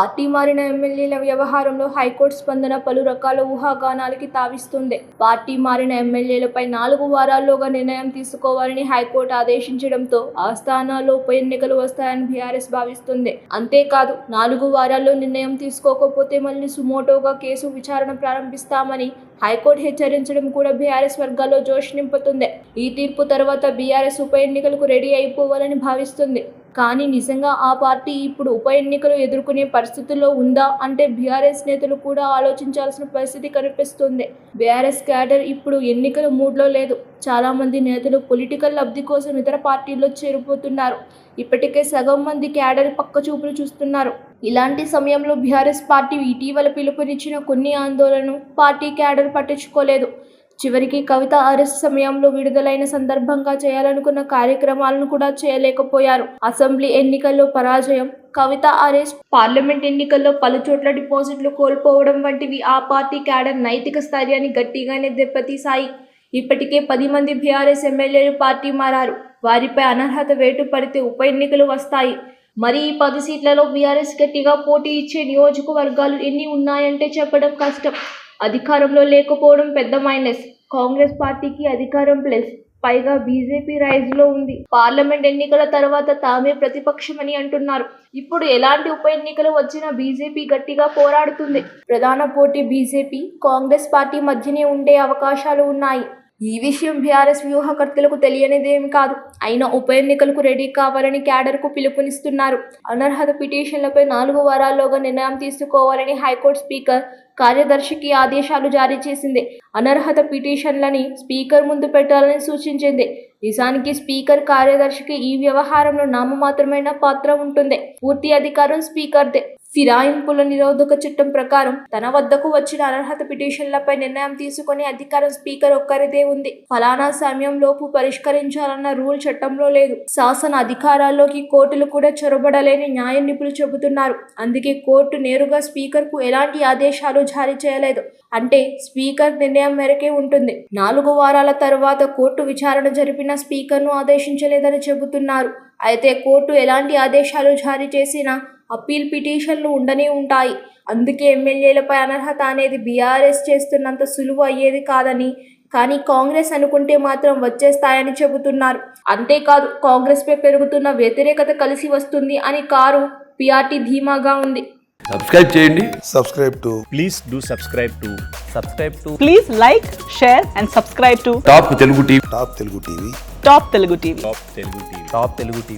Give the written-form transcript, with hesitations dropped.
Party మారిన ఎమ్మెల్యేల వ్యవహారంలో హైకోర్టు స్పందన పలు రకాల ఊహాగానాలకి తావిస్తుంది. పార్టీ మారిన ఎమ్మెల్యేలపై 4 వారాల్లోగా నిర్ణయం తీసుకోవాలని హైకోర్టు ఆదేశించడంతో ఆ స్థానాల్లో ఉప ఎన్నికలు వస్తాయని బీఆర్ఎస్ భావిస్తుంది. అంతేకాదు 4 వారాల్లో నిర్ణయం తీసుకోకపోతే మళ్ళీ సుమోటోగా కేసు విచారణ ప్రారంభిస్తామని హైకోర్టు హెచ్చరించడం కూడా బీఆర్ఎస్ వర్గాల్లో జోష్ నింపుతుంది. ఈ తీర్పు తర్వాత బీఆర్ఎస్ ఉప ఎన్నికలకు రెడీ అయిపోవాలని భావిస్తుంది. కానీ నిజంగా ఆ పార్టీ ఇప్పుడు ఉప ఎన్నికలు ఎదుర్కొనే పరిస్థితుల్లో ఉందా అంటే బీఆర్ఎస్ నేతలు కూడా ఆలోచించాల్సిన పరిస్థితి కనిపిస్తుంది. బీఆర్ఎస్ క్యాడర్ ఇప్పుడు ఎన్నికల మూడ్లో లేదు. చాలా మంది నేతలు పొలిటికల్ లబ్ధి కోసం ఇతర పార్టీల్లో చేరిపోతున్నారు. ఇప్పటికే సగం మంది క్యాడర్ పక్క చూపులు చూస్తున్నారు. ఇలాంటి సమయంలో బీఆర్ఎస్ పార్టీ ఇటీవల పిలుపునిచ్చిన కొన్ని ఆందోళనను పార్టీ క్యాడర్ పట్టించుకోలేదు. చివరికి కవిత అరెస్ట్ సమయంలో విడుదలైన సందర్భంగా చేయాలనుకున్న కార్యక్రమాలను కూడా చేయలేకపోయారు. అసెంబ్లీ ఎన్నికల్లో పరాజయం, కవిత అరెస్ట్, పార్లమెంట్ ఎన్నికల్లో పలుచోట్ల డిపాజిట్లు కోల్పోవడం వంటివి ఆ పార్టీ క్యాడర్ నైతిక స్థైర్యాన్ని గట్టిగానే దెబ్బతీశాయి. ఇప్పటికే 10 మంది బీఆర్ఎస్ ఎమ్మెల్యేలు పార్టీ మారారు. వారిపై అనర్హత వేటు పడితే ఉప ఎన్నికలు వస్తాయి. మరి ఈ 10 సీట్లలో బీఆర్ఎస్ గట్టిగా పోటీ ఇచ్చే నియోజకవర్గాలు ఎన్ని ఉన్నాయంటే చెప్పడం కష్టం. అధికారంలో లేకపోవడం పెద్ద మైనస్. కాంగ్రెస్ పార్టీకి అధికారం ప్లస్. పైగా బీజేపీ రైజ్లో ఉంది. పార్లమెంట్ ఎన్నికల తర్వాత తామే ప్రతిపక్షమని అంటున్నారు. ఇప్పుడు ఎలాంటి ఉప ఎన్నికలు వచ్చినా బీజేపీ గట్టిగా పోరాడుతుంది. ప్రధాన పోటీ బీజేపీ, కాంగ్రెస్ పార్టీ మధ్యనే ఉండే అవకాశాలు ఉన్నాయి. ఈ విషయం బీఆర్ఎస్ వ్యూహకర్తలకు తెలియనిదేమి కాదు. అయినా ఉప ఎన్నికలకు రెడీ కావాలని క్యాడర్కు పిలుపునిస్తున్నారు. అనర్హత పిటిషన్లపై 4 వారాల్లోగా నిర్ణయం తీసుకోవాలని హైకోర్టు స్పీకర్ కార్యదర్శికి ఆదేశాలు జారీ చేసింది. అనర్హత పిటిషన్లని స్పీకర్ ముందు పెట్టాలని సూచించింది. నిజానికి స్పీకర్ కార్యదర్శికి ఈ వ్యవహారంలో నామమాత్రమైన పాత్ర ఉంటుంది. పూర్తి అధికారం స్పీకర్దే. ఫిరాయింపుల నిరోధక చట్టం ప్రకారం తన వద్దకు వచ్చిన అనర్హత పిటిషన్లపై నిర్ణయం తీసుకునే అధికారం స్పీకర్ ఒక్కరిదే ఉంది. ఫలానా సమయంలోపు పరిష్కరించాలన్న రూల్ చట్టంలో లేదు. శాసన అధికారాల్లోకి కోర్టులు కూడా చొరబడలేని న్యాయ నిపుణులు చెబుతున్నారు. అందుకే కోర్టు నేరుగా స్పీకర్కు ఎలాంటి ఆదేశాలు జారీ చేయలేదు. అంటే స్పీకర్ నిర్ణయం మేరకే ఉంటుంది. 4 వారాల తర్వాత కోర్టు విచారణ జరిపిన స్పీకర్ను ఆదేశించలేదని చెబుతున్నారు. అయితే కోర్టు ఎలాంటి ఆదేశాలు జారీ చేసినా అప్పీల్ పిటిషన్లు ఉండనే ఉంటాయి. అందుకే ఎమ్మెల్యేలపై అనర్హత అనేది బీఆర్ఎస్ చేస్తున్నంత సులువు అయ్యేది కాదని, కానీ కాంగ్రెస్ అనుకుంటే మాత్రం వచ్చేస్తాయని చెబుతున్నారు. అంతేకాదు కాంగ్రెస్పై పెరుగుతున్న వ్యతిరేకత కలిసి వస్తుంది అని కారు పీఆర్టీ ధీమాగా ఉంది. సబ్స్క్రైబ్ చేయండి. Please do subscribe to. Please like, share and subscribe to top Telugu TV. Top Telugu TV.